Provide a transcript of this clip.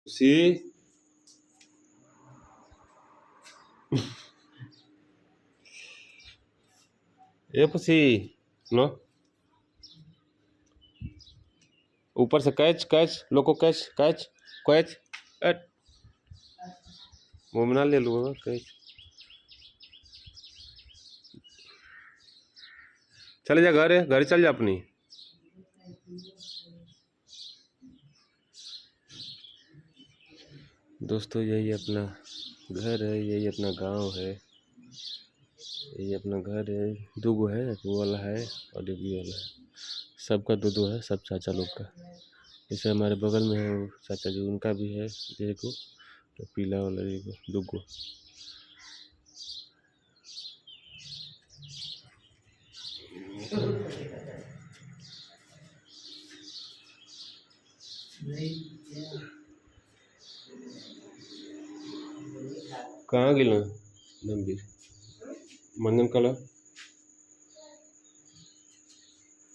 सी ए pussy लो ऊपर से catch catch लोको catch catch catch eight मुंह में ना ले लूँगा कैच चले जा घर चल जा अपनी दोस्तों यही अपना घर है, यही अपना गांव है, यही अपना घर है। दो गो है, वो वाला है और एक ये वाला है। सबका दो दो है, सब चाचा लोग का। जैसे हमारे बगल में है वो चाचा जी, उनका भी है देखो, तो पीला वाला देखो दो गो। कहाँ गिलो गंभीर मंजन कलर